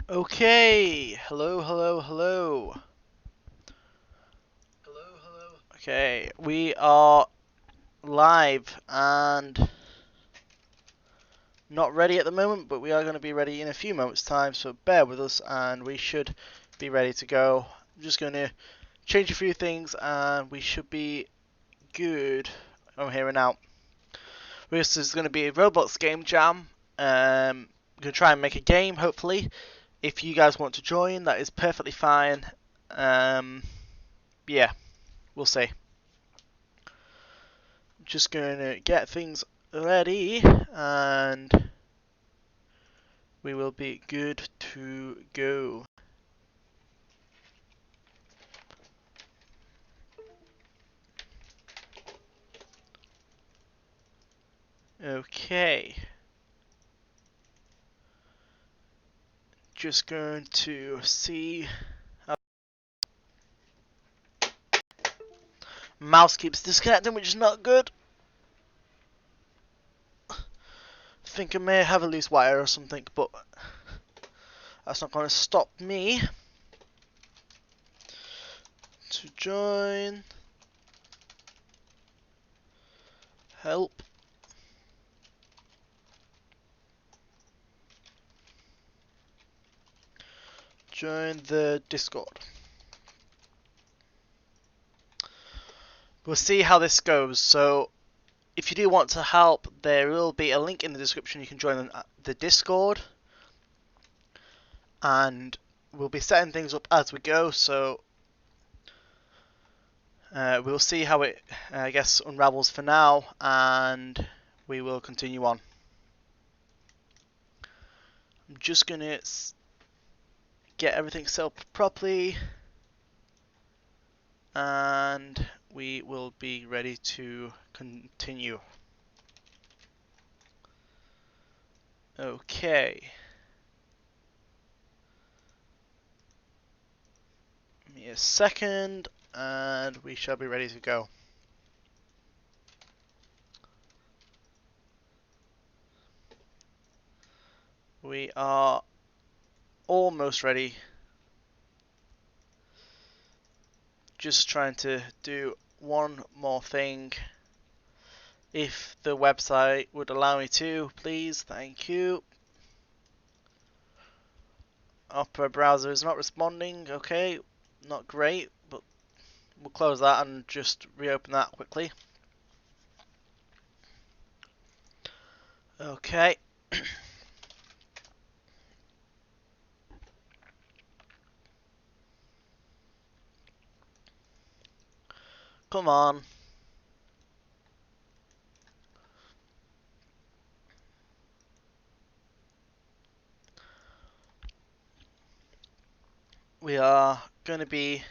Okay, hello, hello, hello. Okay, we are live and not ready at the moment, but we are going to be ready in a few moments' time, so bear with us and we should be ready to go. I'm just going to change a few things and we should be good. I'm here and now. This is going to be a Roblox GameJam. I'm going to try and make a game, hopefully. If you guys want to join, that is perfectly fine. Yeah, we'll see. Just going to get things ready and we will be good to go. Okay. Just going to see how mouse keeps disconnecting, which is not good. I think I may have a loose wire or something, but that's not going to stop me to join. Help. Join the Discord. We'll see how this goes. So, if you do want to help, there will be a link in the description. You can join the Discord. And we'll be setting things up as we go. So, we'll see how it, I guess, unravels for now. And we will continue on. I'm just going to get everything set up properly. And we will be ready to continue. Okay. Give me a second and we shall be ready to go. We are almost ready. Just trying to do one more thing. If the website would allow me to, please, thank you. Opera browser is not responding, okay, not great, but we'll close that and just reopen that quickly. Okay. Come on. We are going to be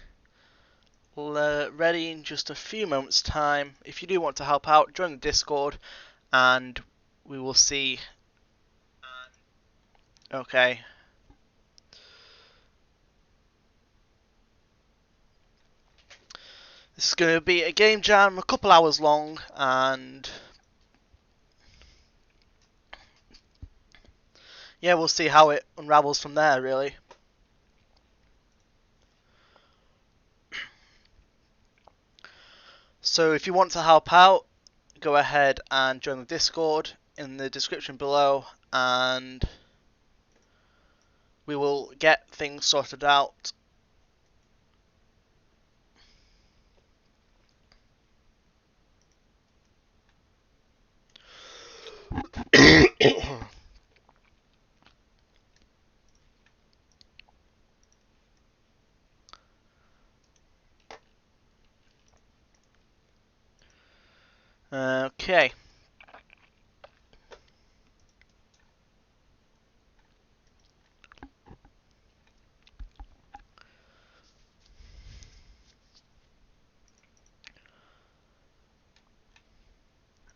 ready in just a few moments' time. If you do want to help out, join the Discord and we will see. Okay. This is going to be a game jam, a couple hours long, and yeah, we'll see how it unravels from there, really. So if you want to help out, go ahead and join the Discord in the description below, and we will get things sorted out.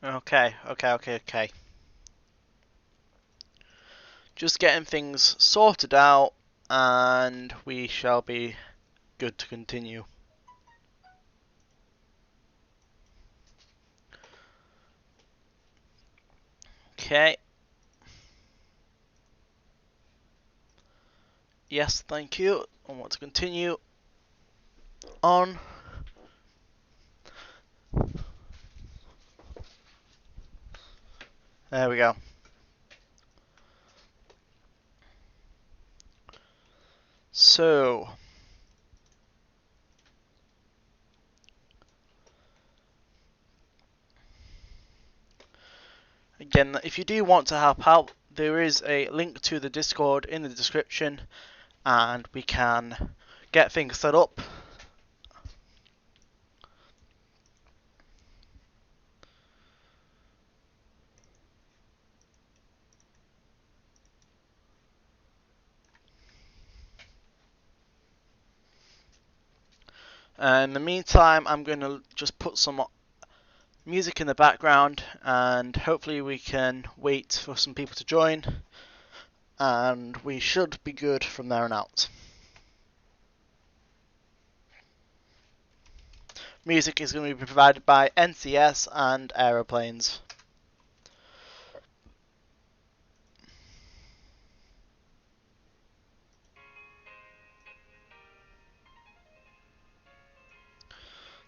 Okay. Okay. Just getting things sorted out, and we shall be good to continue. Okay. Yes, thank you. I want to continue on. There we go. So, again, if you do want to help out, there is a link to the Discord in the description, and we can get things set up. In the meantime, I'm going to just put some music in the background, and hopefully we can wait for some people to join, and we should be good from there on out. Music is going to be provided by NCS and Aeroplanes.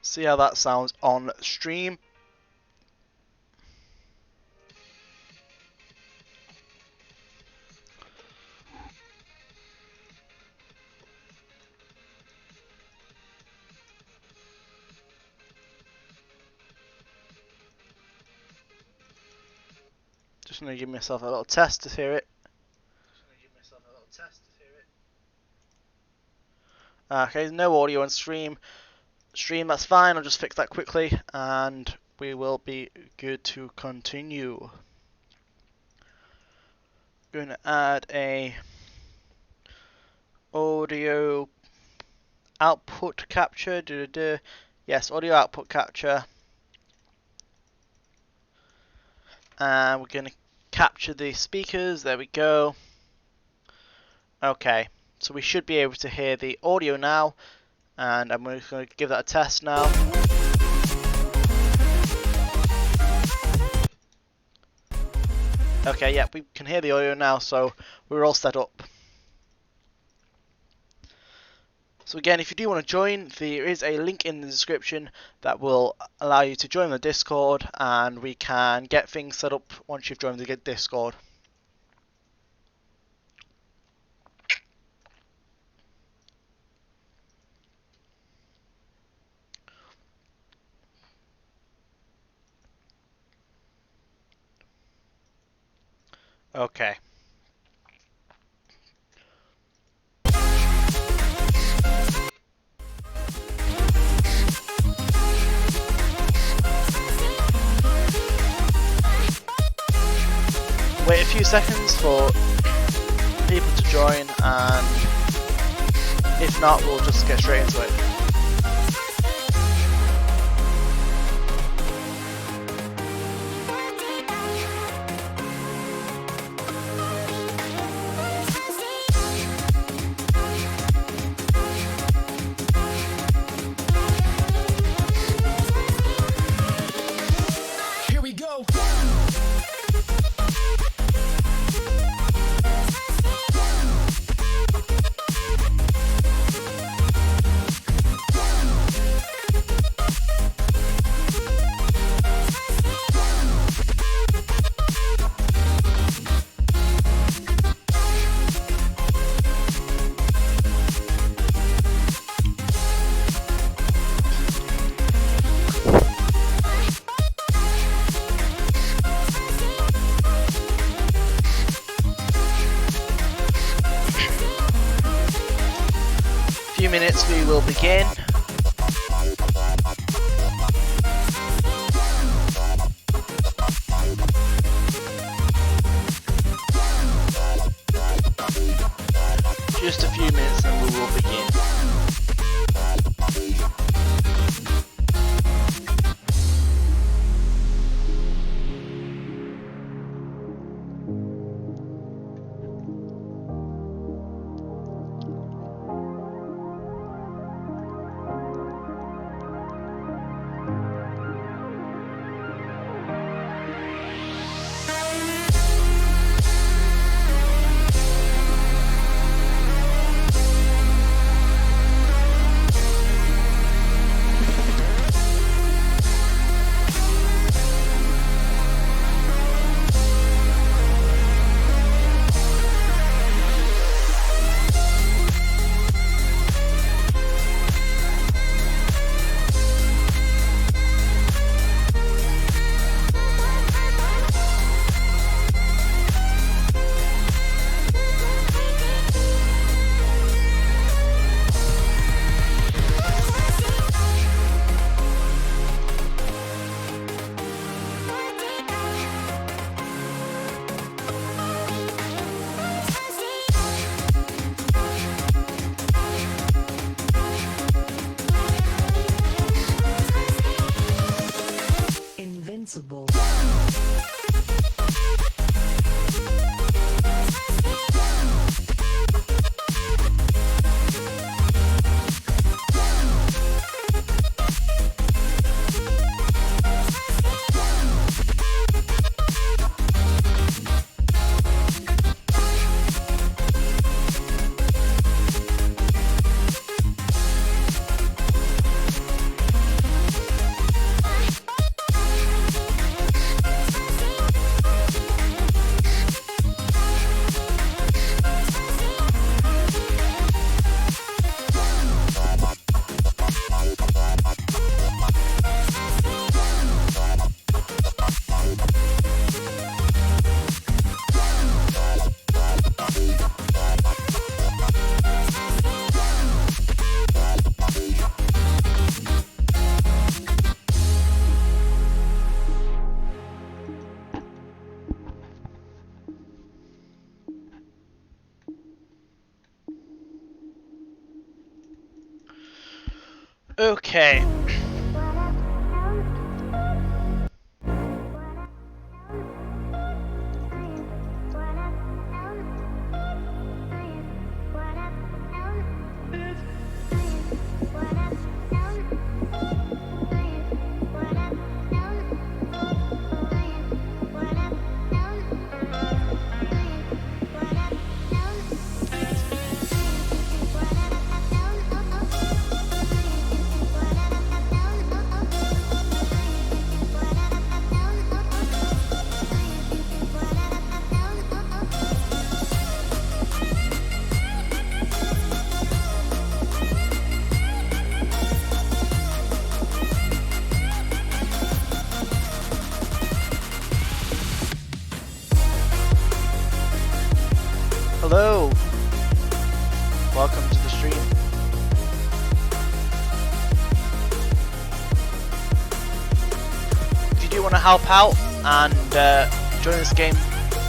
See how that sounds on stream. Just going to give myself a little test to hear it. Okay, no audio on stream. That's fine, I'll just fix that quickly and we will be good to continue. Going to add a audio output capture. Yes, audio output capture. And we're going to capture the speakers. There we go. Okay, so we should be able to hear the audio now, and I'm going to give that a test now. Okay, yeah, we can hear the audio now, so we're all set up. So again, if you do want to join, there is a link in the description that will allow you to join the Discord, and we can get things set up once you've joined the Discord. Okay. Wait a few seconds for people to join, and if not, we'll just get straight into it. Here we go. Few minutes, we will begin. Just a few minutes and we will begin. responsible. Okay. Hello. Welcome to the stream. If you do want to help out and join this game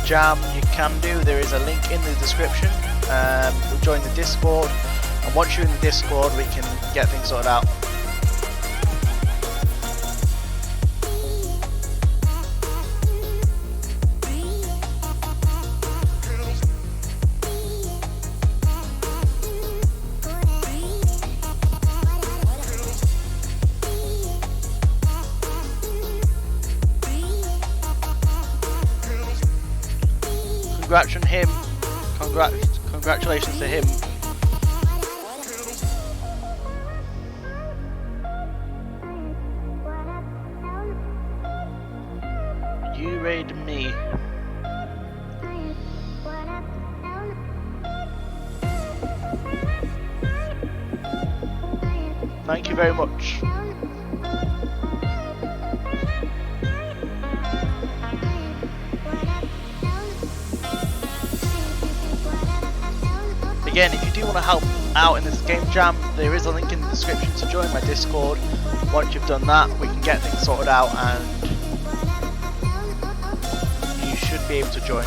jam, you can do. There is a link in the description. Join the Discord, and once you're in the Discord, we can get things sorted out. Congratulations to him. You raided me. Thank you very much. Again, if you do want to help out in this game jam, there is a link in the description to join my Discord. Once you've done that, we can get things sorted out and you should be able to join.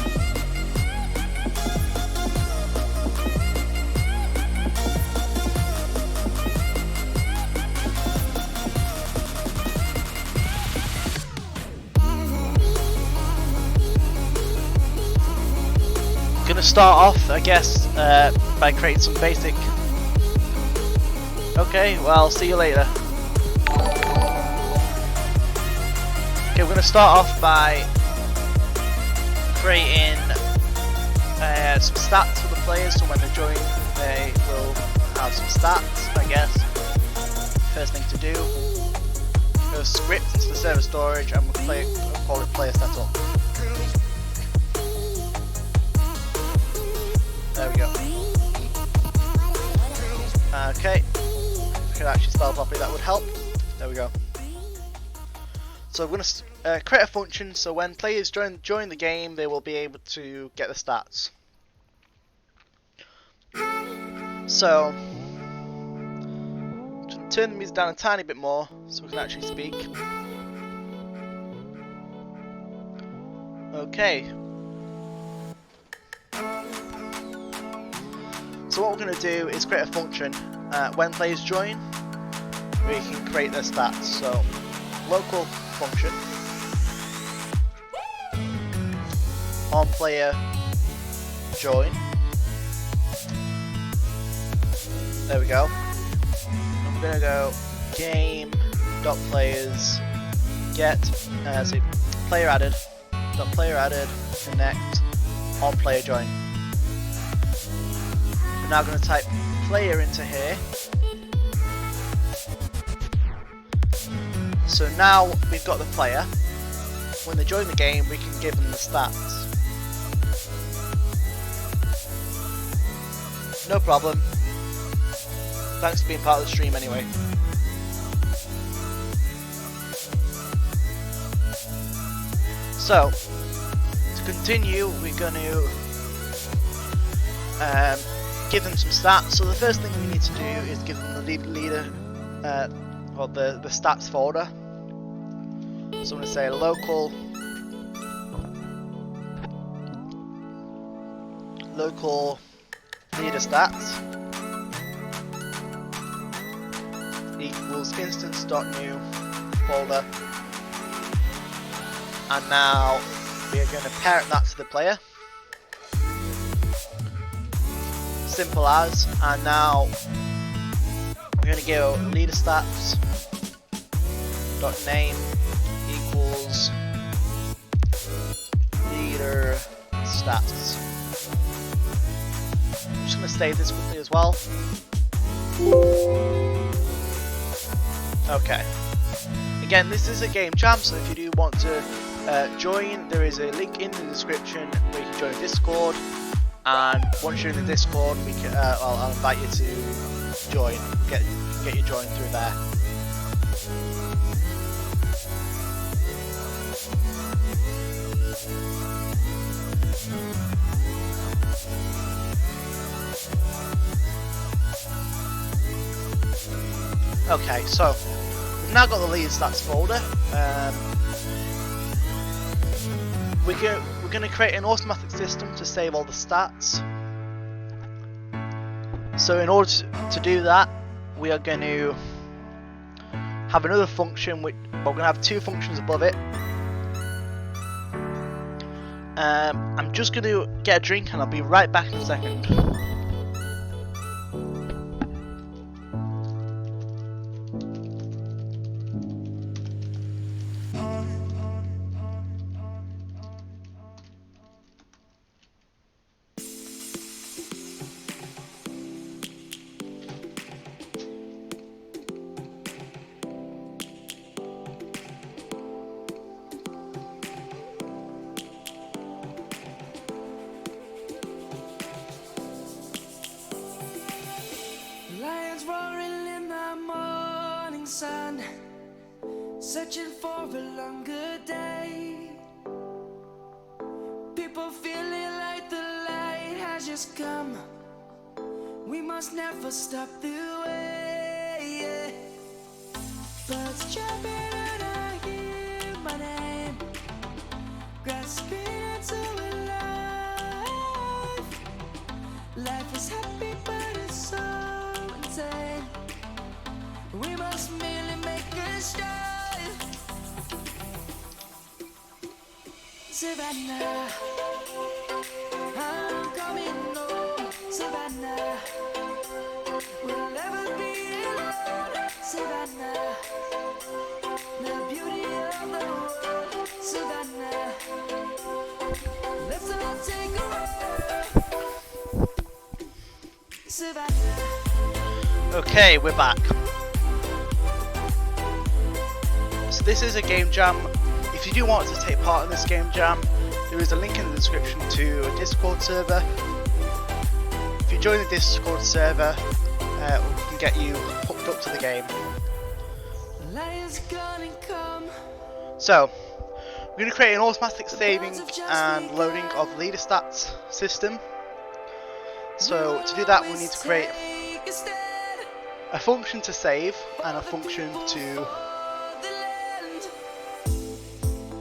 Gonna start off, I guess, by creating some basic. Okay, well, see you later. Okay, we're gonna start off by creating some stats for the players, so when they join, they will have some stats, I guess. First thing to do, go script into the server storage, and we'll call it player setup. There we go. Okay, if we could actually spell properly, that would help. There we go. So we're going to create a function, so when players join the game, they will be able to get the stats. So, just turn the music down a tiny bit more, so we can actually speak. Okay. So what we're going to do is create a function. When players join, we can create their stats. So local function, on player join. There we go. I'm gonna go game.players get so player added connect on player join. We're now going to type player into here. So now we've got the player. When they join the game, we can give them the stats. No problem. Thanks for being part of the stream anyway. So, to continue, we're going to give them some stats. So the first thing we need to do is give them the leader, or the stats folder. So I'm going to say local leader stats equals instance.new folder. And now we are going to parent that to the player. Simple as. And now we're going to go leader stats dot name equals leader stats. I'm just going to save this quickly as well. Okay. Again, this is a game jam, so if you do want to join, there is a link in the description where you can join Discord, and once you're in the Discord, we can, I'll invite you to join, get you joined through there. Okay, so we've now got the leader stats folder. We're going to create an automatic system to save all the stats. So in order to do that, we are going to have another function, we're going to have two functions above it. I'm just going to get a drink and I'll be right back in a second. Roaring in the morning sun, searching for a longer day. People feeling like the light has just come. We must never stop the way. Birds jumping and I hear my name, grasping into life. Life is happy but it's so insane. We must merely make a start. Savannah, I'm coming home. Savannah, we'll never be alone. Savannah, the beauty of the world. Savannah, let's all take a walk. Savannah. Okay, we're back. So this is a game jam. If you do want to take part in this game jam, there is a link in the description to a Discord server. If you join the Discord server, we can get you hooked up to the game. So, we're going to create an automatic saving and loading of leader stats system. So to do that, we need to create a function to save and a function to...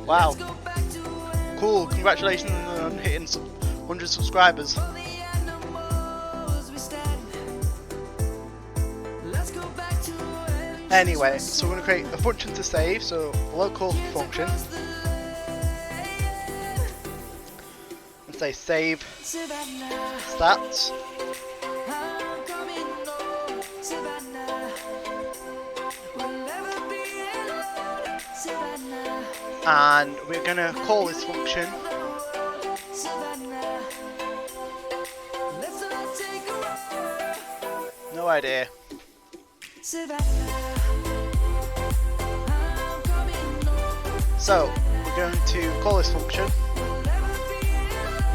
Wow, cool, congratulations on hitting 100 subscribers. Anyway, so we're going to create a function to save, so a local function. say save Savannah, stats, I'm coming home. Savannah, we'll never be alone. Savannah, and we're going to call this function Savannah, let's not take a road. no idea. Savannah, I'm coming home. So we're going to call this function, We'll never be alone.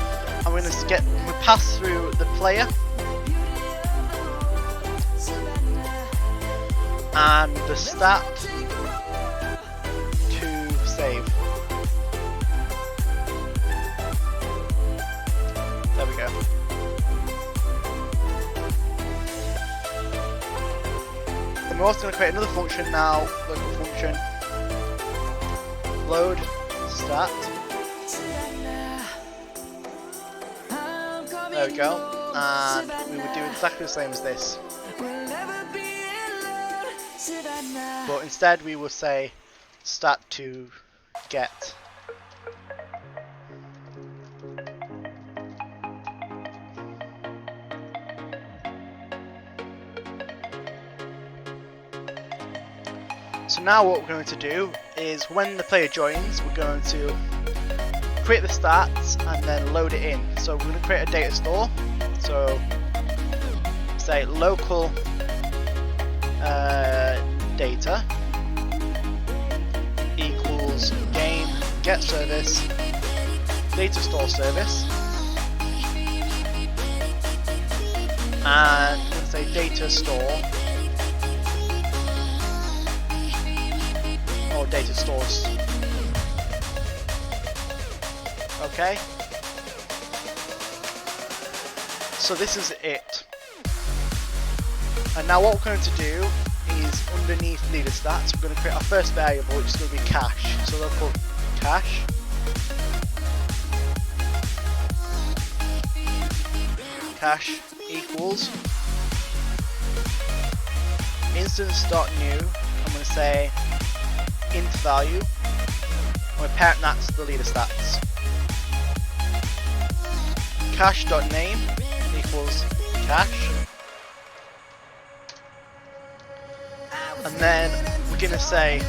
and we're going to we pass through the player Savannah, and the stat take a road. to save. There we go. And we're also going to create another function now, local function, load stat. Savannah, I'm coming There we go. home. And we would do exactly the same as this, We'll never be alone. Savannah, but instead we will say stat to get. So now what we're going to do is when the player joins, we're going to create the stats and then load it in. So we're going to create a data store. So say local data equals game get service data store service, and we're going to say data store or data stores. Okay, so this is it. And now what we're going to do is underneath leader stats, we're going to create our first variable, which is going to be cache. So they'll put cache equals instance.new. I'm going to say int value. I'm going to parent that to the leader stats. Cache.name equals cache. And then we're going to say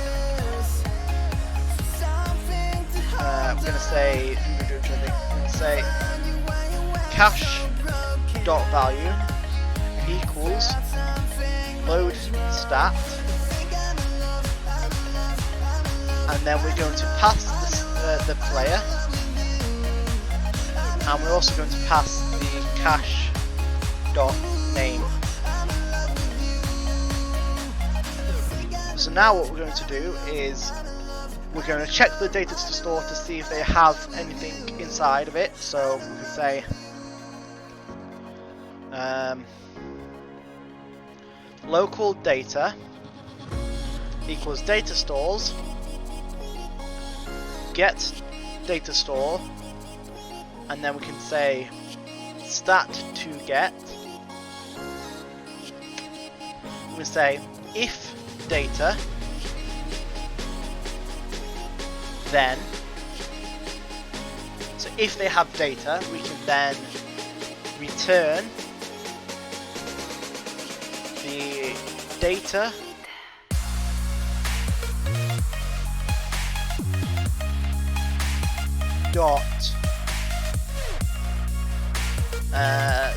cache dot value equals load stat, and then we're going to pass the player, and we're also going to pass the cache dot name. So now what we're going to do is we're going to check the data store to see if they have anything inside of it. So we can say local data equals data stores get data store, and then we can say stat to get. We say if data then, so if they have data, we can then return the data dot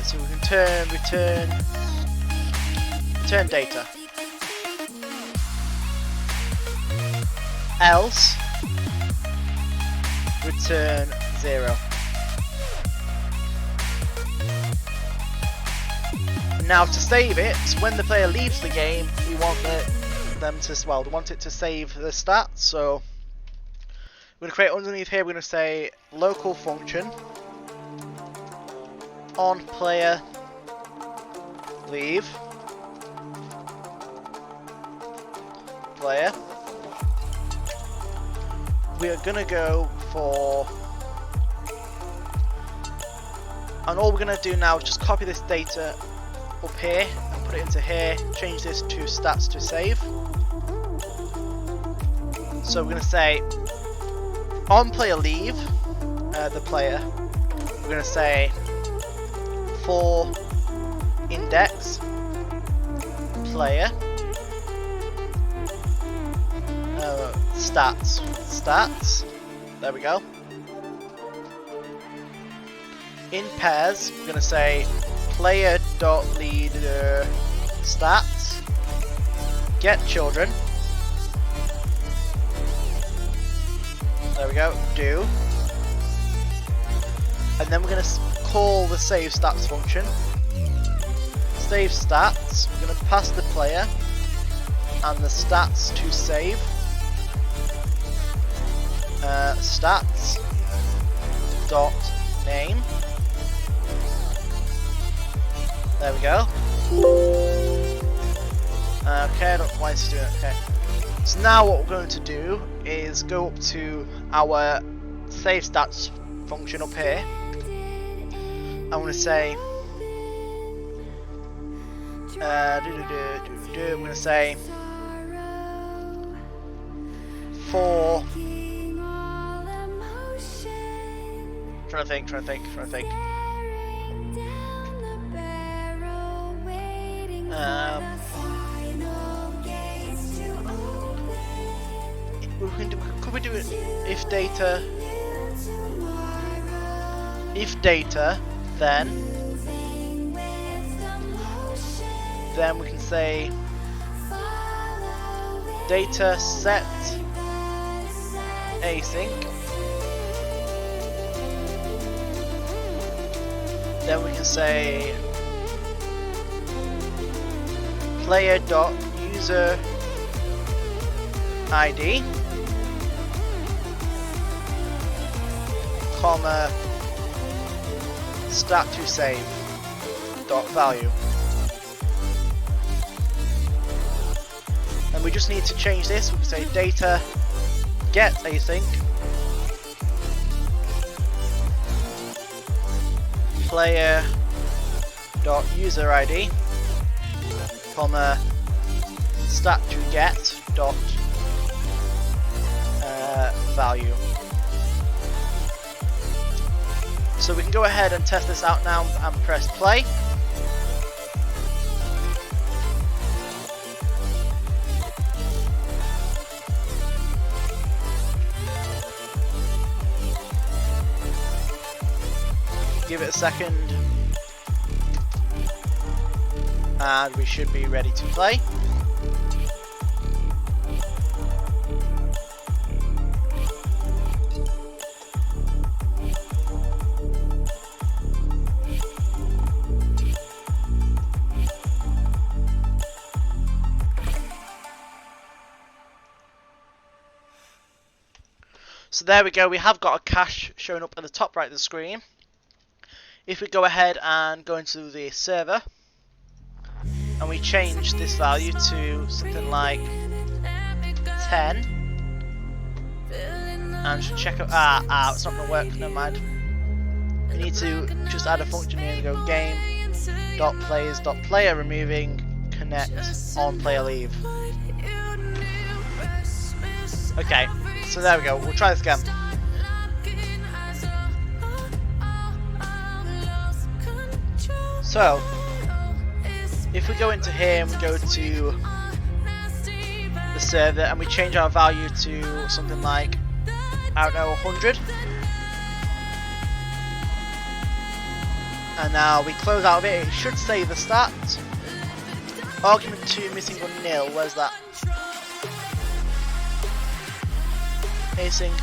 so we can return data, else return 0. Now to save it, so when the player leaves the game, we want we want it to save the stats. So we're going to create underneath here, we're going to say local function on player leave player. We are going to go for, and all we're going to do now is just copy this data up here and put it into here, change this to stats to save. So we're going to say on player leave the player, we're going to say for index player stats. There we go. In pairs, we're going to say player.leader stats get children. There we go. Do. And then we're going to call the save stats function. Save stats. We're going to pass the player and the stats to save. Stats dot name. There we go. Okay, I don't know why it's doing it. Okay. So now what we're going to do is go up to our save stats function up here. I'm going to say I'm going to say for trying to think. Could we do it if data then we can say data set async, then we can say player.user ID comma stat to save dot value, and we just need to change this. We can say data get async player dot user ID comma stat to get dot value. So we can go ahead and test this out now and press play. Give it a second and we should be ready to play. So there we go, we have got a cache showing up at the top right of the screen. If we go ahead and go into the server and we change this value to something like 10 and check out, it's not going to work, never mind. We need to just add a function here and go game.players.player removing connect on player leave. Okay, so there we go, we'll try this again. So, if we go into here and we go to the server and we change our value to something like, I don't know, 100. And now we close out of it, it should save the stat. Argument 2 missing 1 nil, where's that? Async,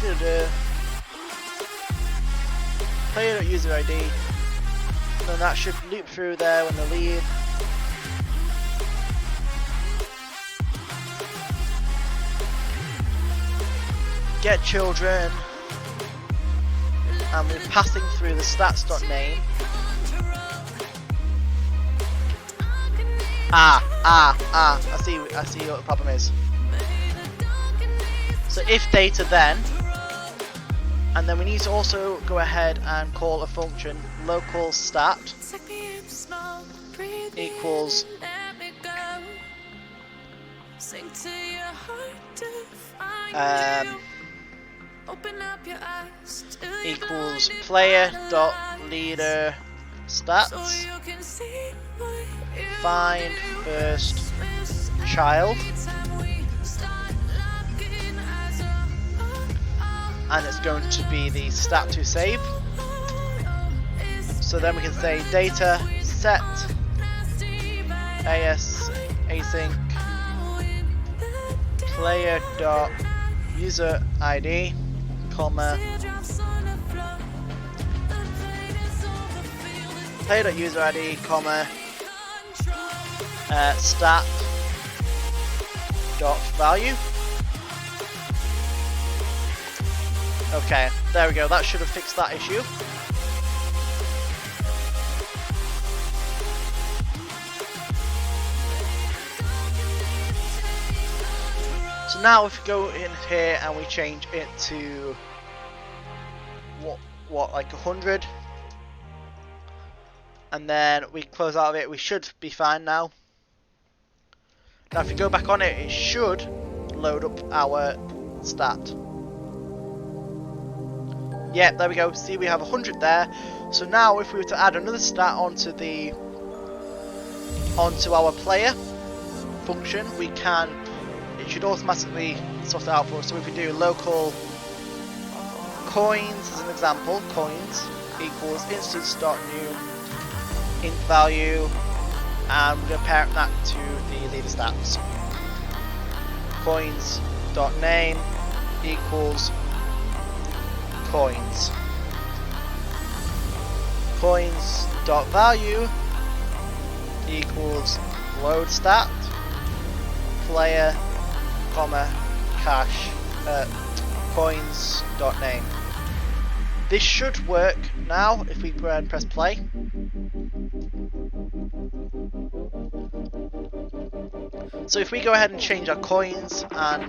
player.user ID. Then that should loop through there when they leave. Get children. And we're passing through the stats.name. I see what the problem is. So if data then, and then we need to also go ahead and call a function local stat equals equals player dot leader stats. Find first child, and it's going to be the stat to save. So then we can say data set async player dot user ID, comma player dot user ID, comma stat dot value. Okay, there we go. That should have fixed that issue. So now if we go in here and we change it to what like 100, and then we close out of it, we should be fine now. Now if we go back on it, it should load up our stat. Yeah, there we go. See, we have 100 there. So now if we were to add another stat onto our player function, we can, it should automatically sort it out for us. So if we do local coins as an example, coins equals instance.new int value, and we're going to parent that to the leader stats. Coins.name equals coins. Coins.value equals load stat player, comma cache coins.name. This should work now if we go ahead and press play. So if we go ahead and change our coins, and I'm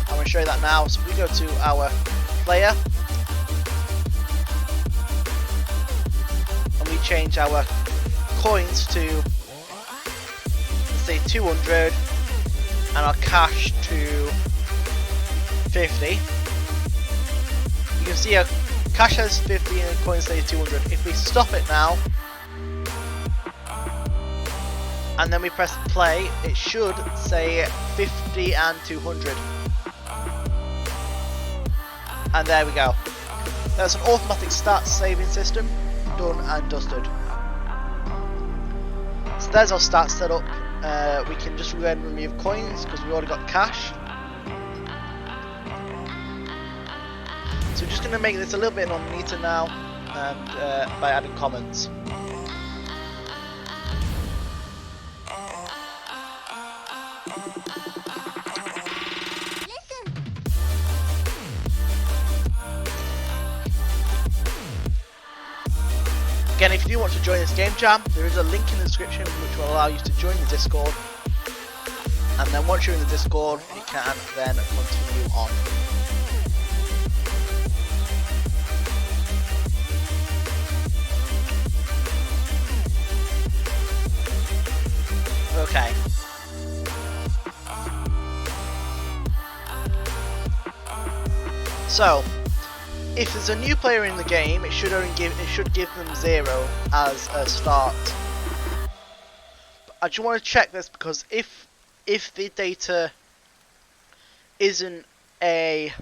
going to show you that now. So if we go to our player and we change our coins to, let's say 200, and our cash to 50, you can see our cash has 50 and coins say 200. If we stop it now and then we press play, it should say 50 and 200. And there we go. That's an automatic stat saving system, done and dusted. So there's our stats set up. We can just go ahead and remove coins because we've already got cash. So we're just going to make this a little bit neater now, and by adding comments. Again, if you do want to join this game jam, there is a link in the description which will allow you to join the Discord, and then once you're in the Discord you can then continue on. Okay. So, if there's a new player in the game, it should give them 0 as a start. But I just want to check this because if the data isn't a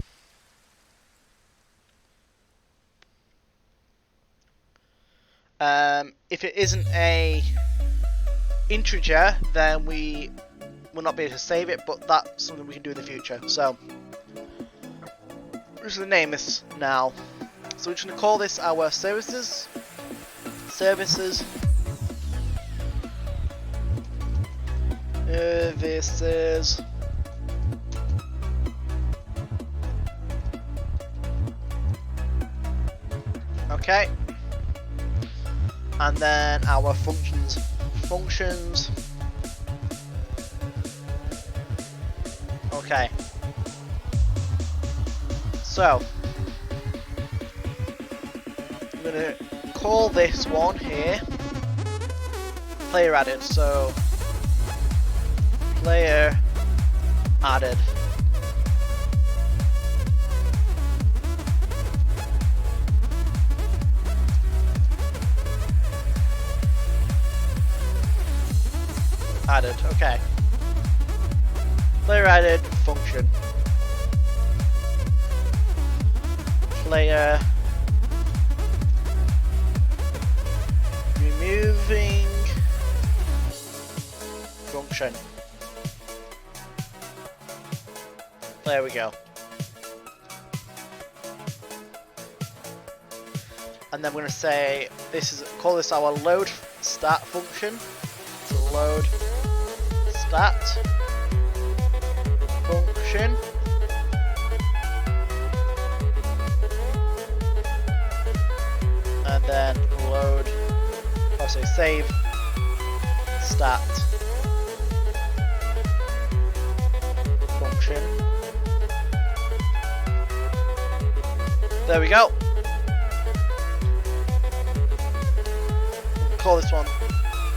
integer, then we will not be able to save it, but that's something we can do in the future. So we're just going to name this now. So we're just going to call this our services. Services. Okay. And then our functions. Okay. So I'm gonna call this one here player added. So player added. Added, okay. Player added function. Player removing function. There we go. And then we're going to say call this our load stat function. So load stat function. And then load, save stat function. There we go. Call this one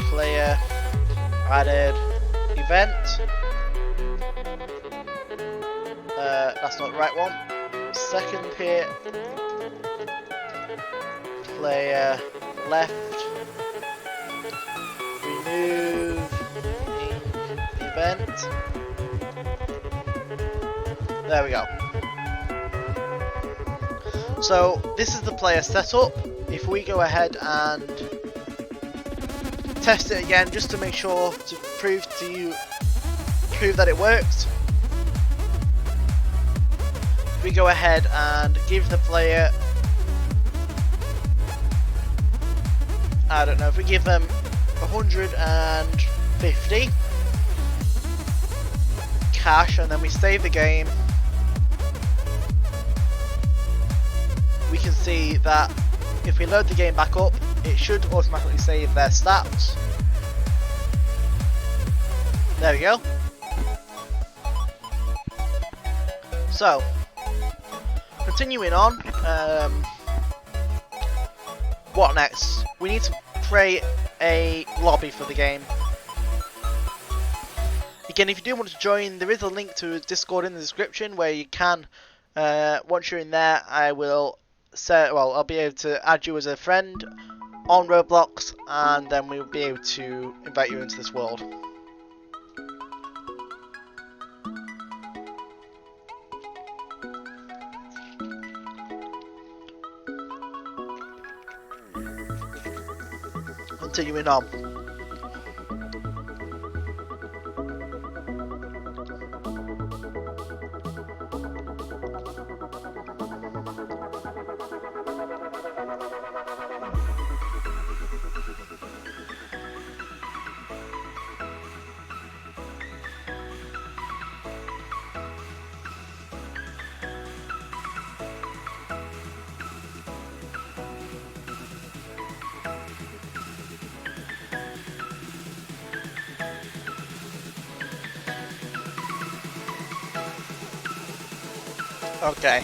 player added event. That's not the right one. Second here, player left remove event. There we go. So this is the player setup. If we go ahead and test it again, just to make sure to prove that it works, we go ahead and give the player, I don't know, if we give them 150 cash and then we save the game, we can see that if we load the game back up, it should automatically save their stats. There we go. So, continuing on, what next? We need to create a lobby for the game. Again, if you do want to join, there is a link to Discord in the description where you can, once you're in there, I'll be able to add you as a friend on Roblox, and then we'll be able to invite you into this world. Continuing on. Okay.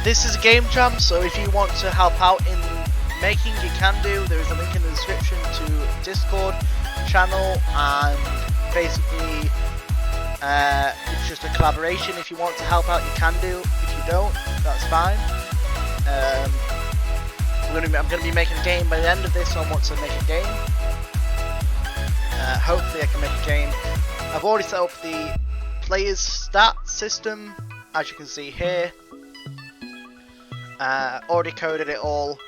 This is a game jam, so if you want to help out in making, you can do. There is a link in the description to Discord channel, and basically it's just a collaboration. If you want to help out, you can do. If you don't, that's fine. I'm going to be making a game by the end of this, so I want to make a game. Hopefully I can make a game. I've already set up the player's stat system, as you can see here. Already coded it all.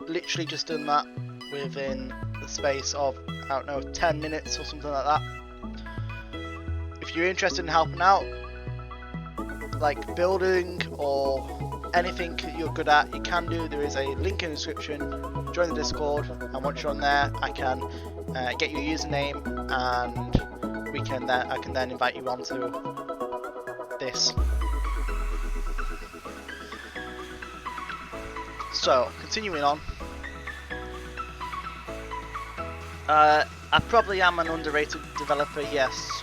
Literally just done that within the space of, I don't know, 10 minutes or something like that. If you're interested in helping out, like building or anything you're good at, you can do. There is a link in the description. Join the Discord, and once you're on there, I can get your username, and I can then invite you onto this. So, continuing on. I probably am an underrated developer, yes.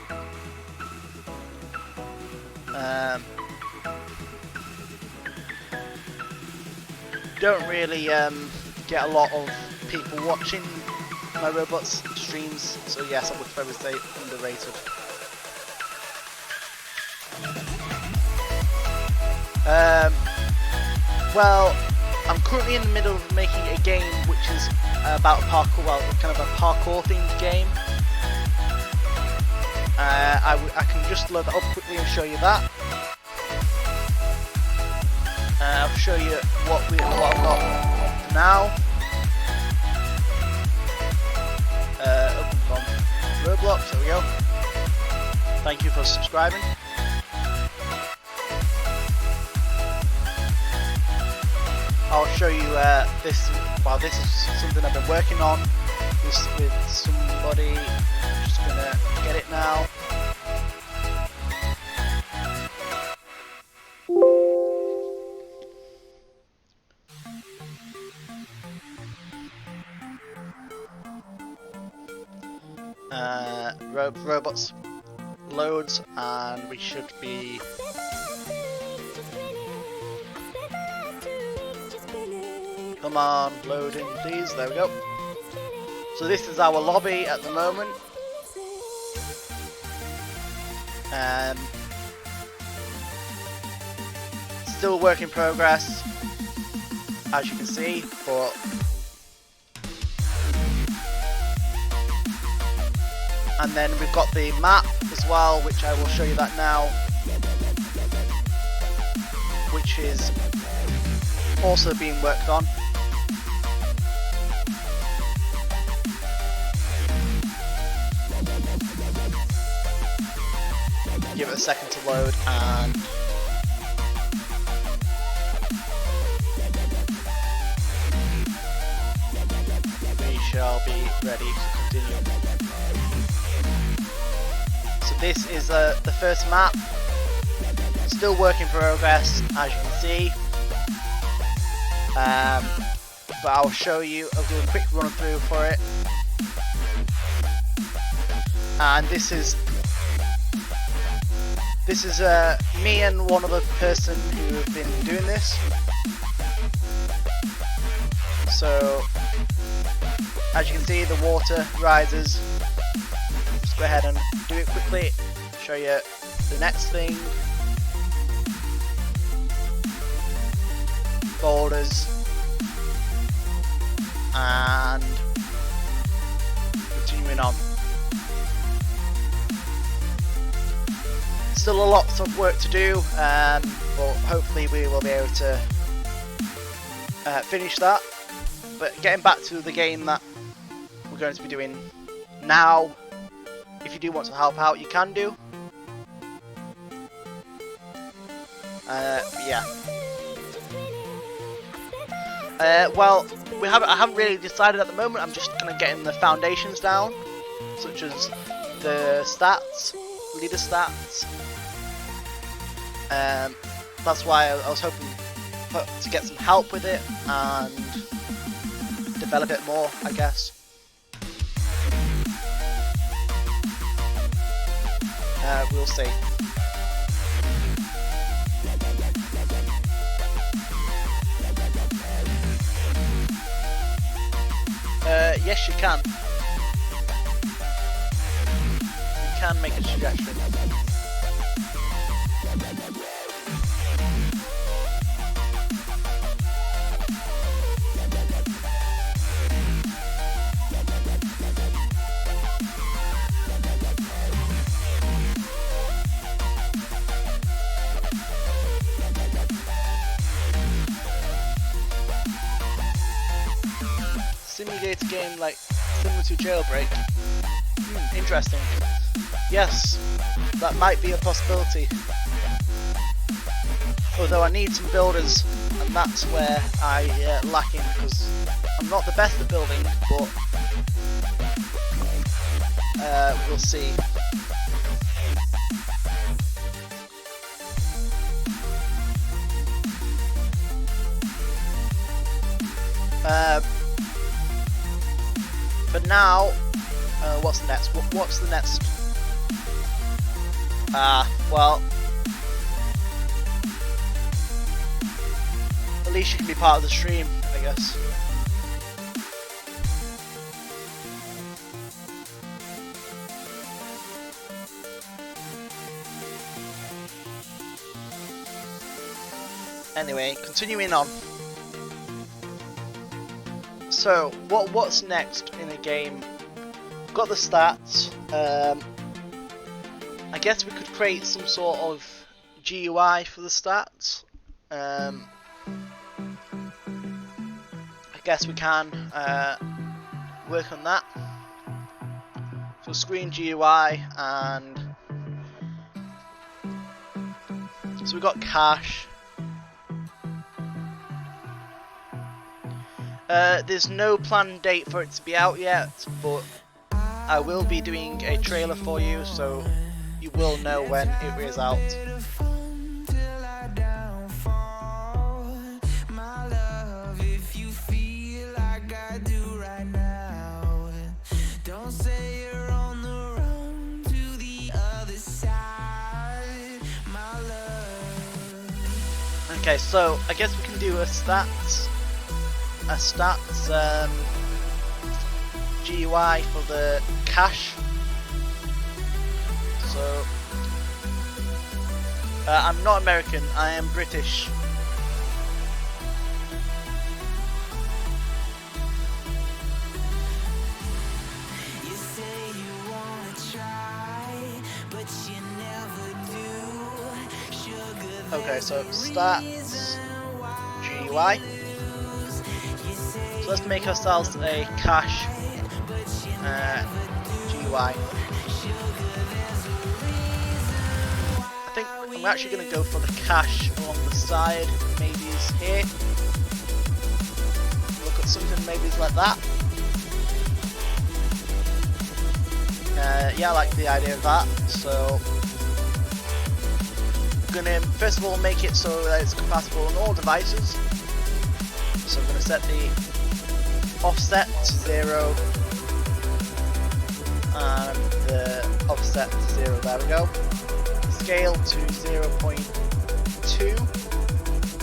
Don't really get a lot of people watching my Roblox streams, so yes, I would probably say underrated. Well, I'm currently in the middle of making a game which is about parkour, well, kind of a parkour themed game. I can just load that up quickly and show you that. I'll show you what I've got now. Open from Roblox, there we go. Thank you for subscribing. I'll show you this. Well, this is something I've been working on with somebody. I'm just gonna get it now. Robots loads, and we should be. Come on, loading please, there we go. So this is our lobby at the moment. Still work in progress, as you can see, but and then we've got the map as well, which I will show you that now, which is also being worked on. Give it a second to load, and we shall be ready to continue. So this is the first map, still work in progress, as you can see. But I'll show you, I'll do a quick run through for it. And this is me and one other person who have been doing this. So as you can see, the water rises. Just go ahead and do it quickly, show you the next thing. Boulders, and continuing on. Still a lot of work to do, but hopefully we will be able to finish that. But getting back to the game that we're going to be doing now, if you do want to help out, you can do. Yeah. Well, I haven't really decided at the moment. I'm just kind of getting the foundations down, such as the stats, leader stats. That's why I was hoping to get some help with it and develop it more, I guess. We'll see. Yes, you can. You can make a suggestion. Simulator game like similar to Jailbreak. Interesting. Yes, that might be a possibility. Although I need some builders, and that's where I lacking, because I'm not the best at building, but we'll see. But now, what's the next? What's the next? Well, at least you can be part of the stream, I guess. Anyway, continuing on. So, what's next in the game? We've got the stats. I guess we could create some sort of GUI for the stats. I guess we can work on that. So screen GUI, and so we've got cash. There's no planned date for it to be out yet, but I will be doing a trailer for you, so you will know when it is out. Okay, so I guess we can do a stats GUI for the cash. So I'm not American, I am British. You say you wanna try, but you never do. Sugar, Okay, so stats GUI. So let's make ourselves a cash GUI. I think I'm actually going to go for the cash along the side, maybe it's here. Look at something maybe it's like that. Yeah, I like the idea of that. So I'm going to first of all make it so that it's compatible on all devices. So I'm going to set the offset to 0 and the offset to 0, there we go. Scale to 0.2,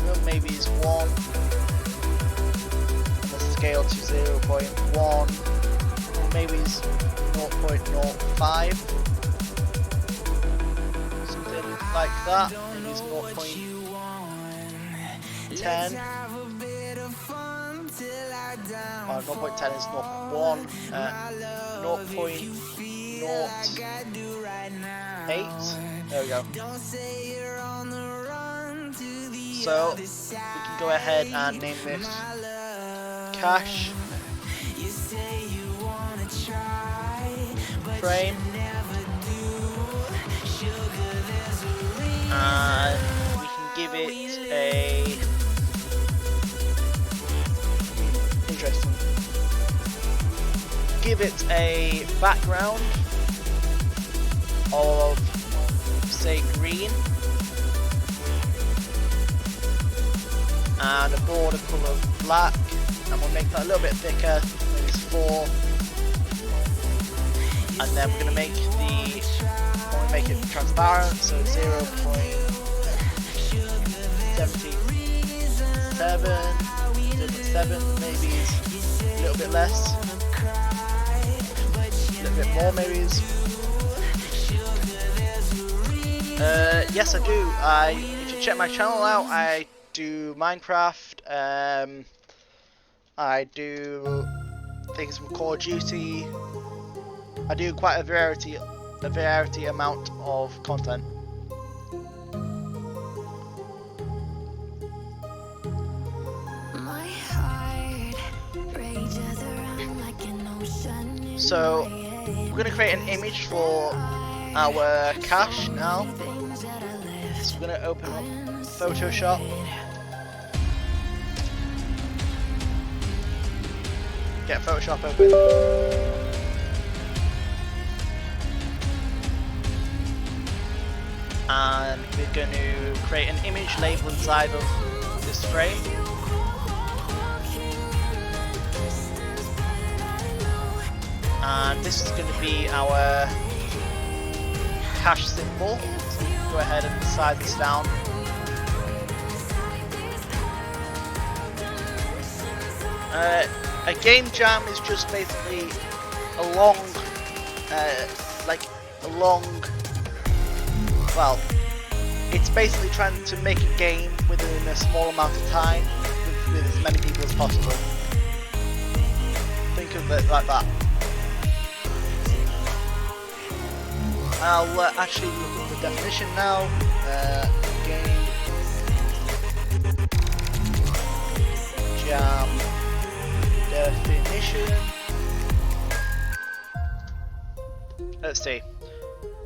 well, maybe it's 1, and the scale to 0.1, or maybe it's 0.05, something like that, maybe it's 0.10. Oh, 0.10 is 0.1, 0.08, there we go. So, we can go ahead and name this cash frame, and we can give it a interesting. Give it a background of, say, green, and a border colour of black, and we'll make that a little bit thicker, maybe it's 4, and then we're going to make it transparent, so 0.77, maybe it's a little bit less. A little bit more maybe. Yes, I do. If you check my channel out, I do Minecraft. I do things from Call of Duty. I do quite a variety amount of content. So we're going to create an image for our cache now. So we're going to open up Photoshop. Get Photoshop open. And we're going to create an image label inside of this frame. And this is going to be our cache symbol. So we can go ahead and size this down. A game jam is just basically a long, well, it's basically trying to make a game within a small amount of time with as many people as possible. Think of it like that. I'll actually look at the definition now. Game Jam definition. Let's see.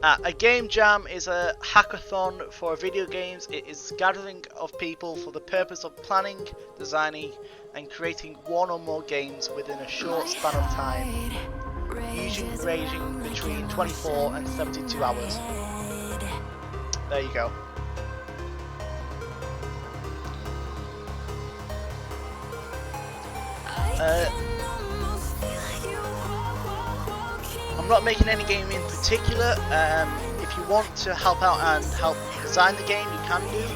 A game jam is a hackathon for video games. It is a gathering of people for the purpose of planning, designing, and creating one or more games within a short span of time, usually ranging between 24 and 72 hours. There you go. I'm not making any game in particular. If you want to help out and help design the game, you can do.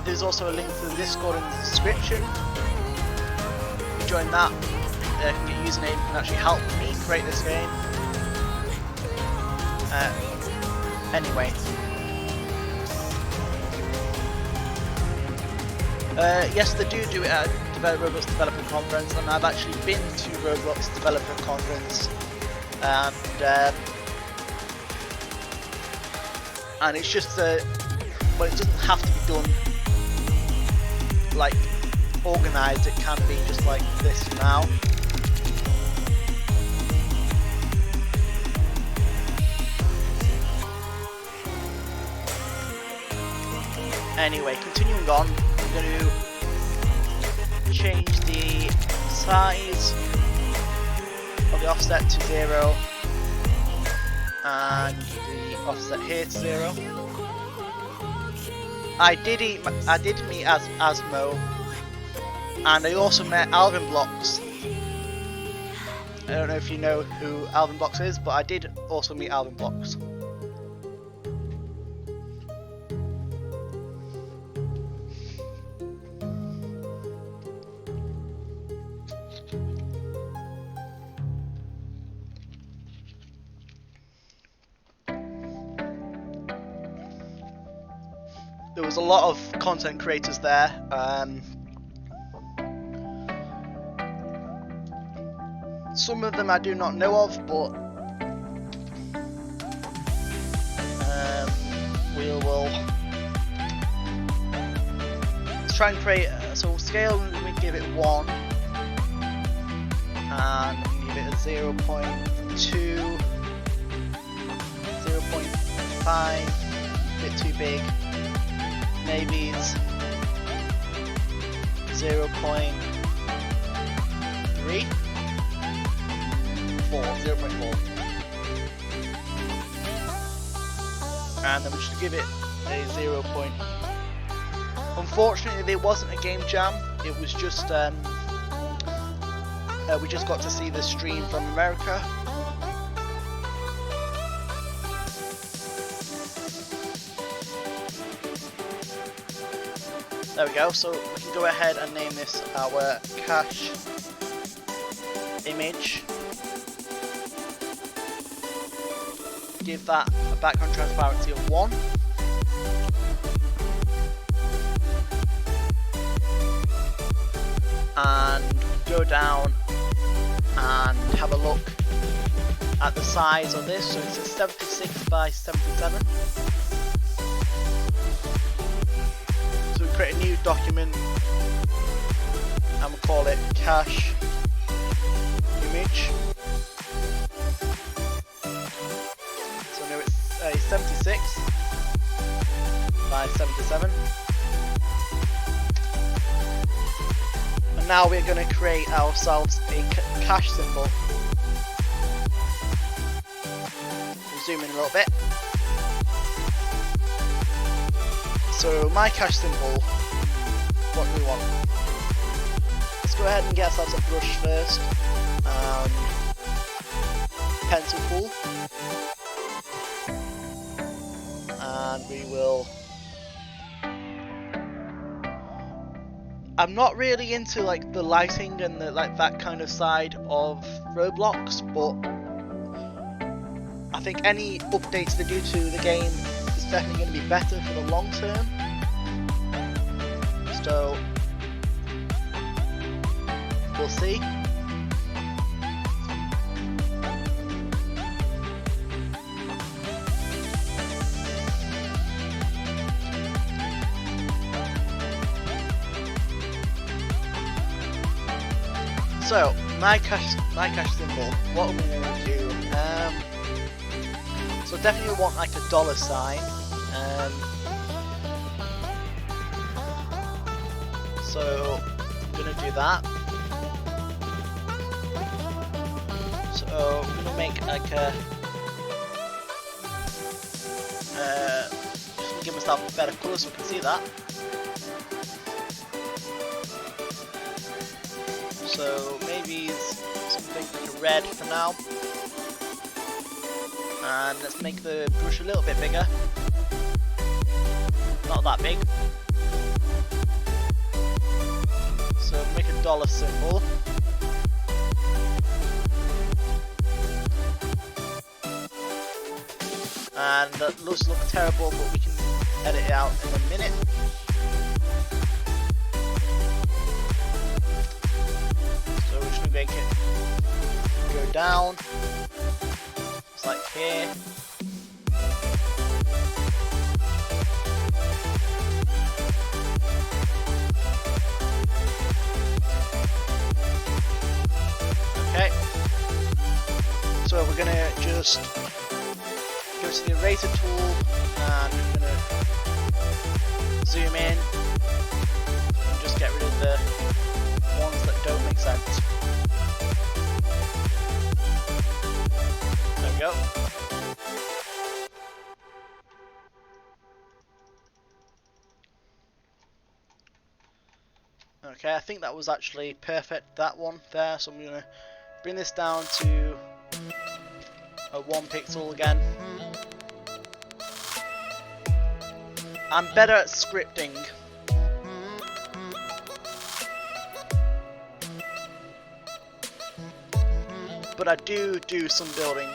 There's also a link to the Discord in the description. If you join that, you can get a username and actually help me create this game. Anyway. Yes, they do it at Roblox Developer Conference, and I've actually been to Roblox Developer Conference, and it's just well, it doesn't have to be done like organised. It can be just like this now. Anyway, continuing on, I'm going to change the size of the offset to 0 and the offset here to 0. I did meet Asmo, and I also met Alvin Blocks. I don't know if you know who Alvin Blocks is, but I did also meet Alvin Blocks. There was a lot of content creators there. Some of them I do not know of, but we will try and create. So scale, we give it 1, and we give it a 0.2, 0.5, a bit too big. Maybe it's 0.3, 0.4, and then we should give it a 0. Unfortunately, there wasn't a game jam. It was just we just got to see the stream from America. There we go, so we can go ahead and name this our cache image. Give that a background transparency of 1. And go down and have a look at the size of this. So it's a 76 by 77. Create a new document and we'll call it cache image. So now it's a 76 by 77, and now we're going to create ourselves a cache symbol. We'll zoom in a little bit. So my cache symbol, what do we want? Let's go ahead and get ourselves a brush first, pencil tool, and we will. I'm not really into like the lighting and the, like that kind of side of Roblox, but I think any updates they do to the game is definitely going to be better for the long term. So we'll see. So my cash symbol. What am I going to do? So definitely want like a dollar sign. So I'm gonna do that. So I'm gonna make like a just gonna give myself a better colour so we can see that. So maybe something like a red for now. And let's make the brush a little bit bigger. Not that big. So make a dollar symbol. And that does look terrible, but we can edit it out in a minute. So we're just going to make it go down. It's like here. Okay. So we're going to just go to the eraser tool and we're going to zoom in and just get rid of the ones that don't make sense. There we go. Okay, I think that was actually perfect, that one there, so I'm going to bring this down to a 1 pixel again. I'm better at scripting. But I do some building.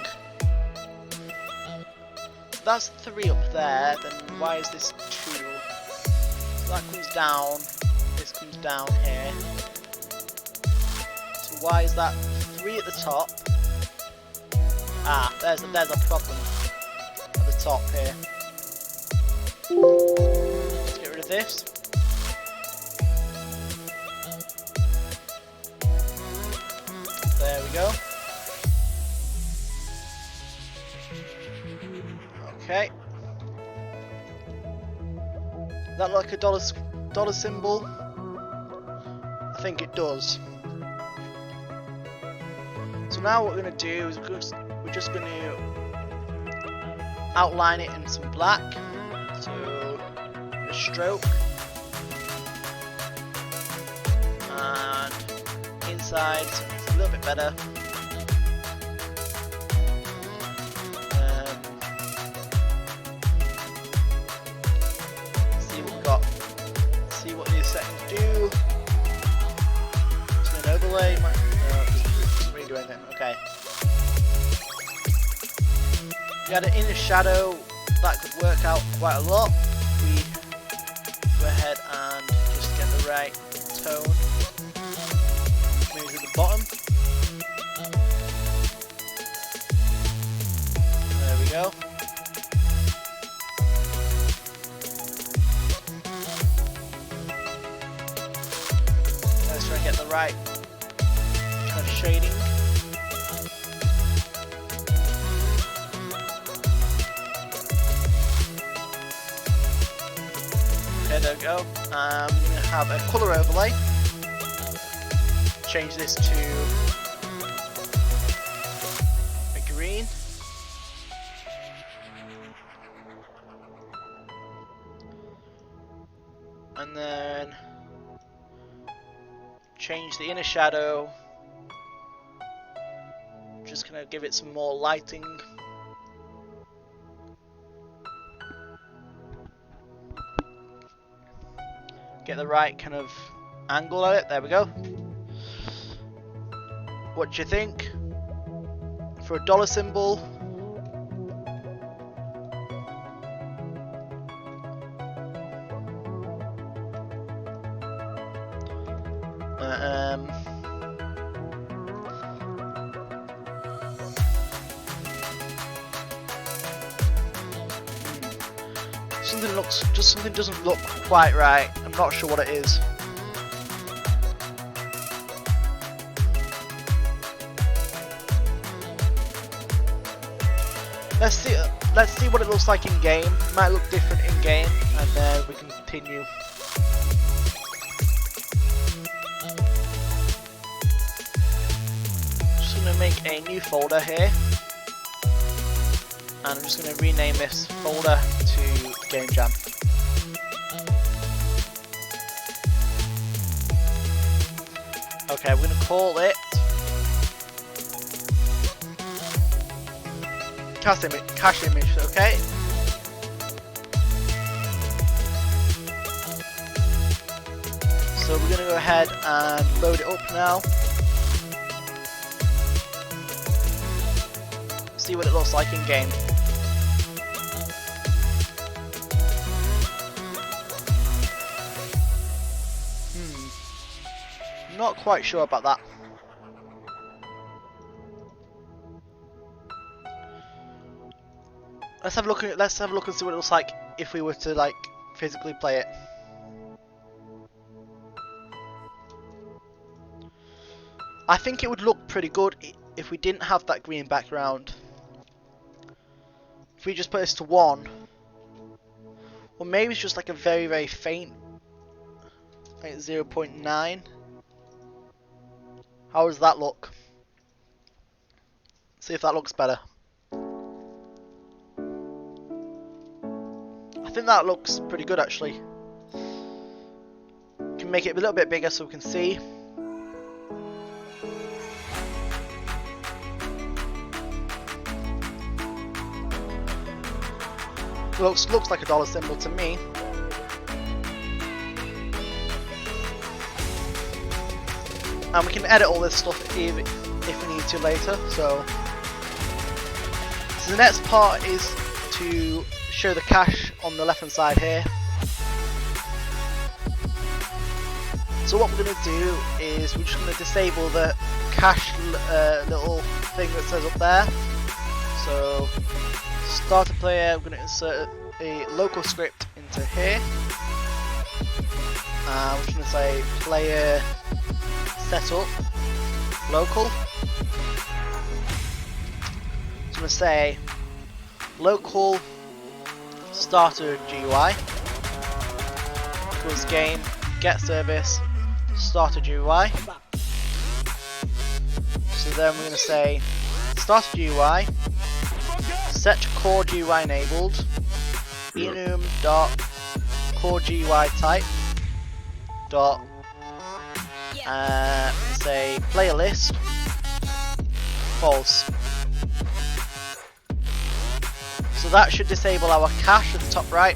So that's 3 up there, then why is this 2? So that comes down, this comes down here. So why is that 3 at the top? Ah, there's a problem at the top here. Let's get rid of this. There we go. Okay. That look like a dollar symbol? I think it does. So now what we're going to do is we're just going to outline it in some black. So a stroke. And inside it's a little bit better. See what we got. See what these settings do. Just an overlay. Just redo anything. Okay. We had an inner shadow that could work out quite a lot. We go ahead and just get the right tone. Maybe at the bottom. There we go. Let's try and get the right kind of shading. There we go. I'm going to have a colour overlay. Change this to a green. And then change the inner shadow. Just going to give it some more lighting. Get the right kind of angle at it. There we go. What do you think? For a dollar symbol. something doesn't look quite right. I'm not sure what it is. Let's see what it looks like in game. It might look different in game, and then we can continue. Just gonna make a new folder here, and I'm just gonna rename this folder to GameJam. Okay, we're gonna call it cache image, okay? So we're going to go ahead and load it up now. See what it looks like in game. Not quite sure about that. Let's have a look and see what it looks like if we were to like physically play it. I think it would look pretty good if we didn't have that green background. If we just put this to 1, or maybe it's just like a very, very faint, like 0.9. How does that look? See if that looks better. I think that looks pretty good actually. Can make it a little bit bigger so we can see. Looks like a dollar symbol to me. And we can edit all this stuff if we need to later. So the next part is to show the cache on the left hand side here. So what we're going to do is we're just going to disable the cache little thing that says up there. So start a player, we're going to insert a local script into here. We're just going to say player setup local. I'm going to say local starter GUI equals game get service starter GUI. So then we're going to say starter GUI set core GUI enabled enum dot core GUI type dot say player list false. So that should disable our cache at the top right.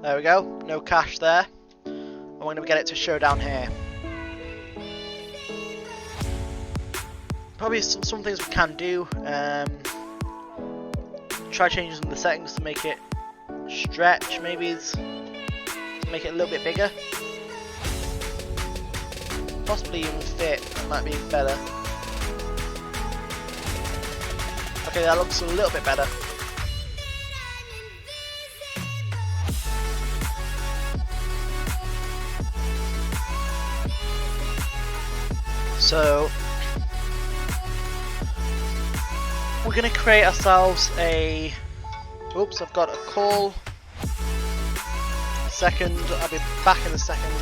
There we go, no cache there. And we're going to get it to show down here. Probably some things we can do. Try changing some of the settings to make it stretch, maybe to make it a little bit bigger. Possibly even fit, might be better. Okay, that looks a little bit better. So we're going to create ourselves a... Oops, I've got a call. Second, I'll be back in a second.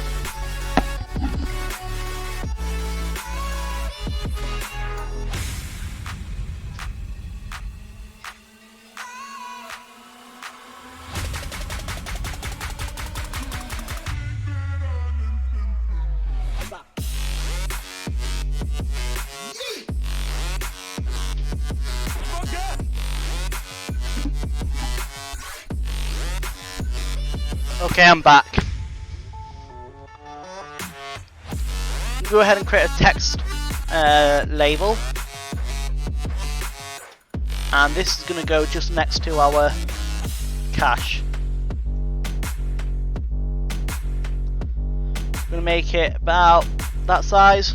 Okay, I'm back. Go ahead and create a text label, and this is going to go just next to our cache. I'm going to make it about that size.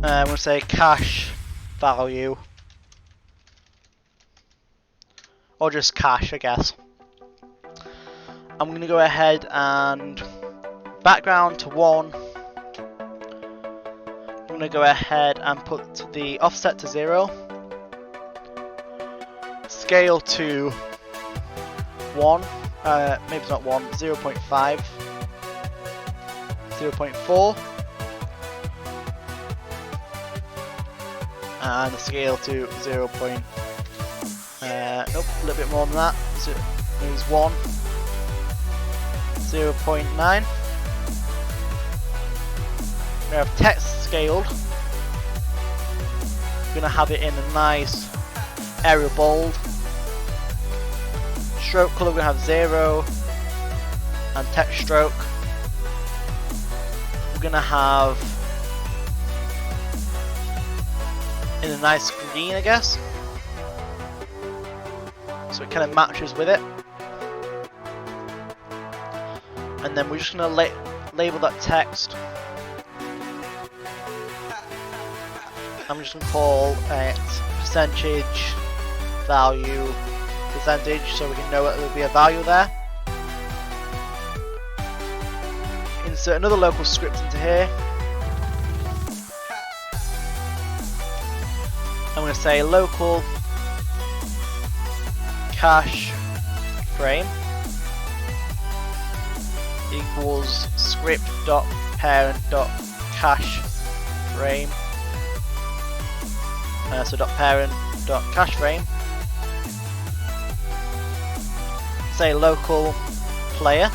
I'm going to say cache value, or just cash, I guess. I'm going to go ahead and background to 1. I'm going to go ahead and put the offset to 0, scale to 1, maybe it's not 1, 0.5, 0.4, and the scale to 0. Nope, a little bit more than that, so it moves 1, 0.9. We have text scaled. We're going to have it in a nice Arial bold. Stroke color, we're going to have 0, and text stroke we're going to have in a nice green, I guess, so it kind of matches with it. And then we're just going to label that text. I'm just going to call it percentage value percentage, so we can know that there will be a value there. Insert another local script into here. I'm going to say local cache frame equals script.parent.cache frame. So .parent.cache frame. Say local player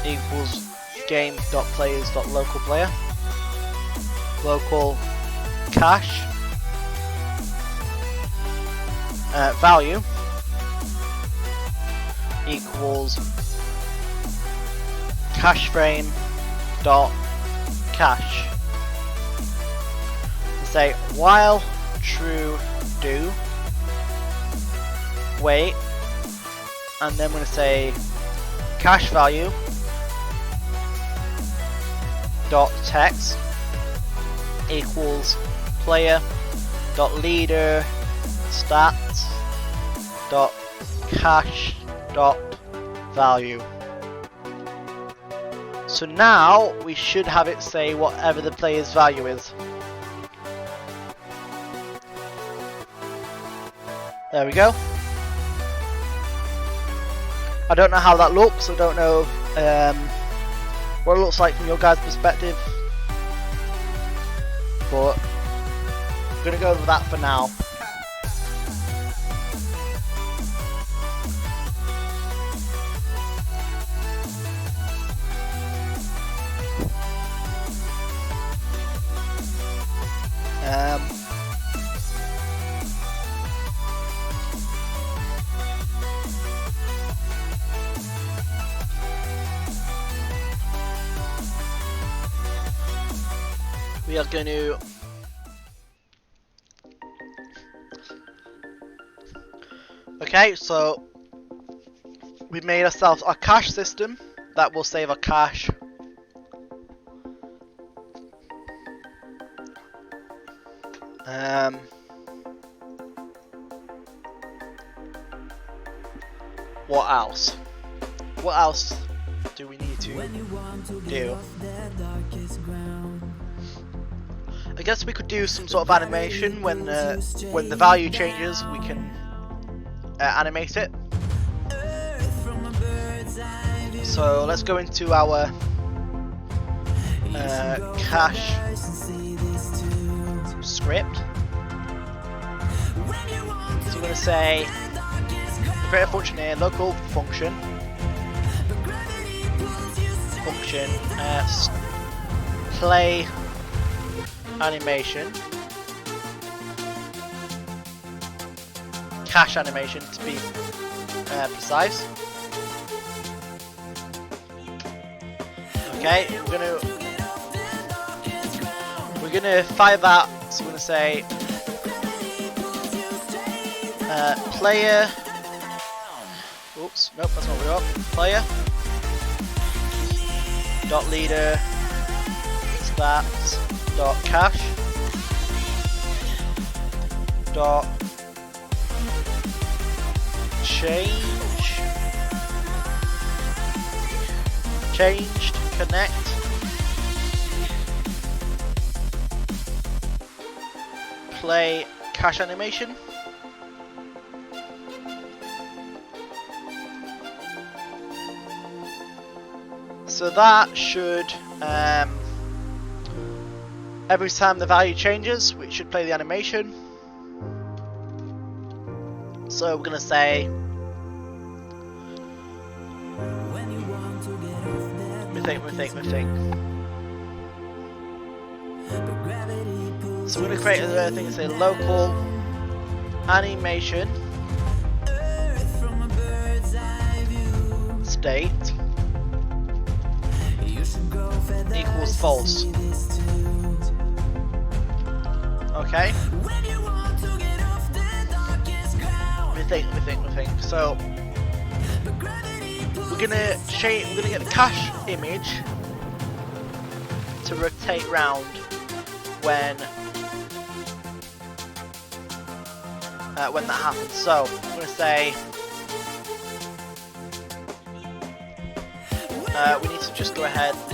equals game.players.local player. Local cache value equals cache frame dot cache. Say while true do wait, and then I'm going to say cache value dot text equals player dot leader stats dot cache dot value. So now we should have it say whatever the player's value is. There we go. I don't know how that looks. I don't know what it looks like from your guys' perspective, but I'm gonna go with that for now. We are going to okay, so we've made ourselves our cache system that will save our cache. What else? What else do we need to do? I guess we could do some sort of animation when the value changes. We can animate it. So let's go into our cache script. So we're going to say create a function here, local function play animation, cache animation to be precise. Okay, we're gonna fire that. So we're gonna say player. Oops, nope, that's not what we got. Player dot leader stats dot cache dot changed connect play cache animation. So that should every time the value changes, we should play the animation. So we're gonna say let me think. So we're gonna create a thing and say local animation state equals false. Okay. Let me think. So we're gonna get the cache image to rotate round when that happens. So I'm gonna say we need to just go ahead and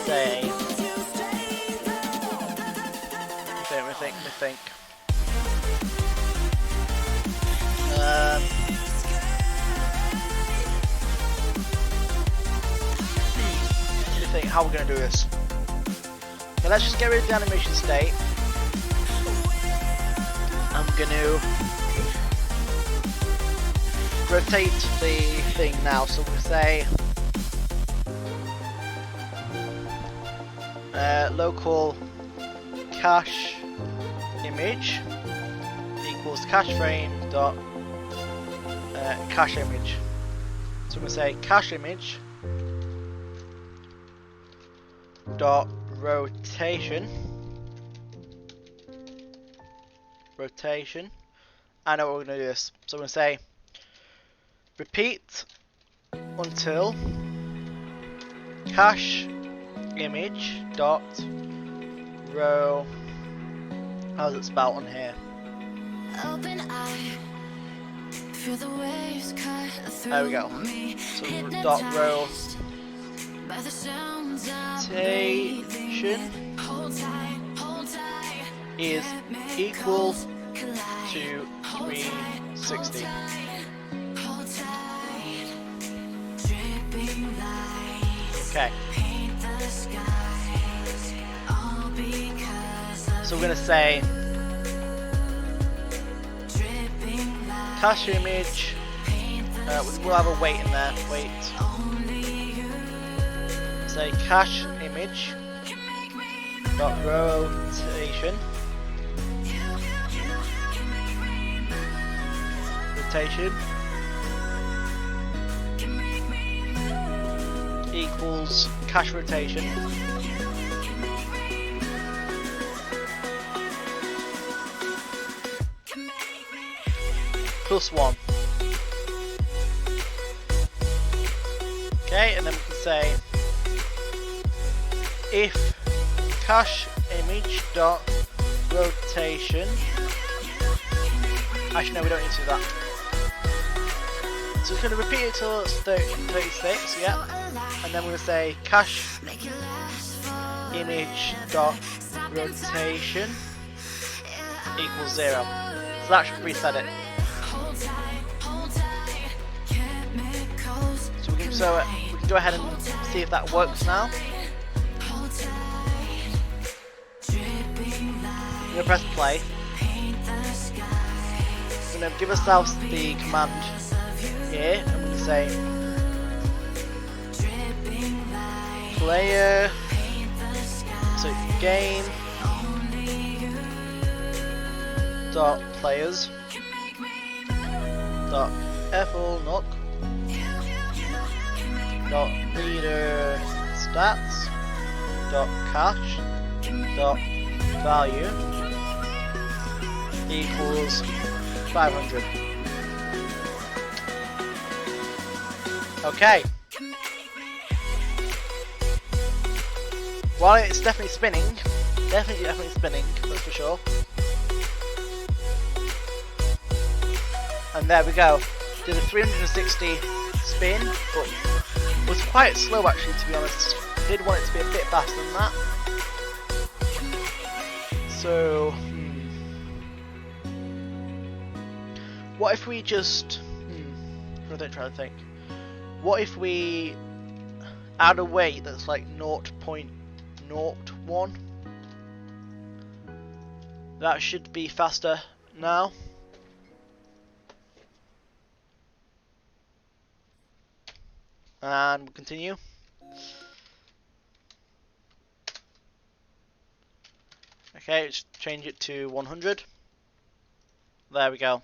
say let me think. How we're going to do this. Okay, let's just get rid of the animation state. I'm going to rotate the thing now. So we'll say local cache image equals cache frame dot cache image. So we're going to say cache image dot rotation. I know what we're going to do this. So we're going to say repeat until cache image dot row. How's it spelled on here? Open eye, feel the waves cut through. There we go. So dot rotation is equal to 360. Okay. So we're going to say cache image, we'll have a wait in there, wait. Say cache image dot rotation equals cache rotation plus 1. Okay, and then we can say if cache image dot rotation, actually no, we don't need to do that. So it's going to repeat it till it's 36, yeah, and then we're going to say cache image dot rotation equals 0. So that should reset it. So we can go ahead and see if that works now. I'm going to press play. We're going to give ourselves the command here, and we're going to say player, so game dot players dot FL dot reader stats dot cache dot value equals 500. While it's definitely spinning, definitely spinning, that's for sure. And there we go. Did a 360 spin, but was quite slow actually, to be honest. Did want it to be a bit faster than that. So, what if we just? I don't try to think. What if we add a weight that's like 0.01? That should be faster now. And we'll continue. Okay, let's change it to 100. There we go.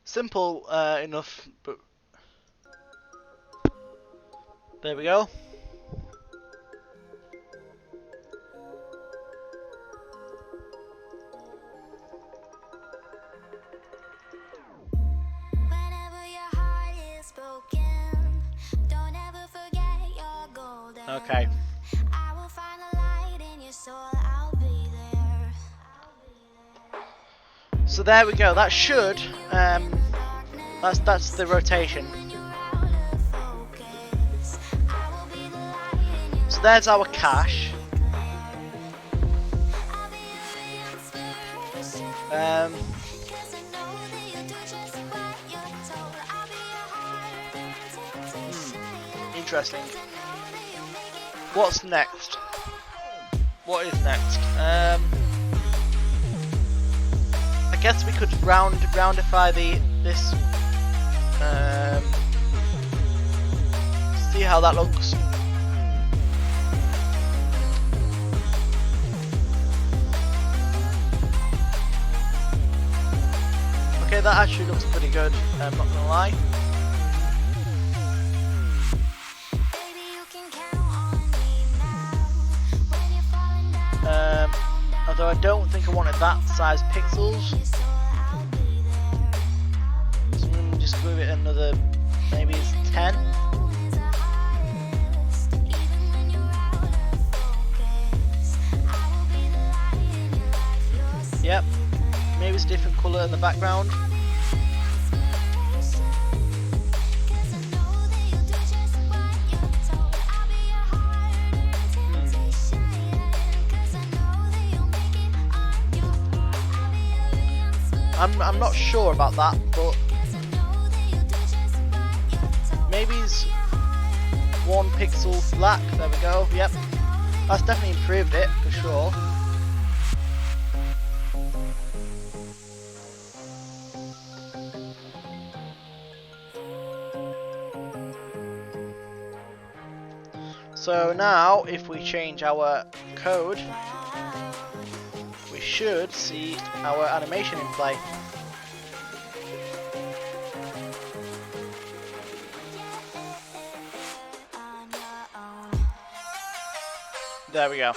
Simple enough, but there we go. Okay. So there we go. That should that's the rotation. So there's our cache. Interesting. What's next? What is next? I guess we could roundify this. See how that looks. Okay, that actually looks pretty good. I'm not gonna lie. Although I don't think I wanted that size pixels, so I'm going to just give it another, maybe it's 10. Yep, maybe it's a different colour in the background. I'm not sure about that, but maybe it's 1 pixel black. There we go. Yep, that's definitely improved it for sure. So now, if we change our code, we should see our animation in play. There we go.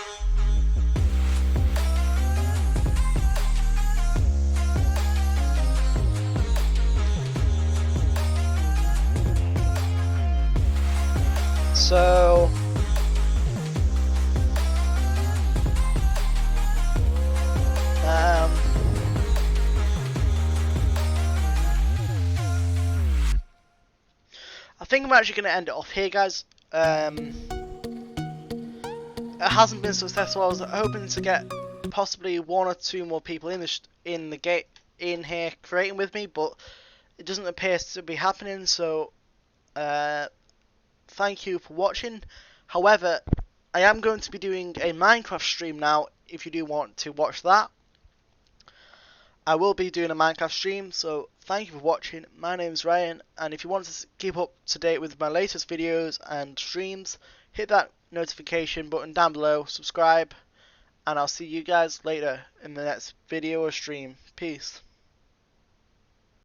So I think I'm actually going to end it off here, guys. It hasn't been successful. I was hoping to get possibly 1 or 2 more people in the game in here creating with me, but it doesn't appear to be happening. So thank you for watching. However, I am going to be doing a Minecraft stream now. If you do want to watch that, I will be doing a Minecraft stream. So thank you for watching. My name is Ryan, and if you want to keep up to date with my latest videos and streams, hit that notification button down below, subscribe, and I'll see you guys later in the next video or stream. Peace.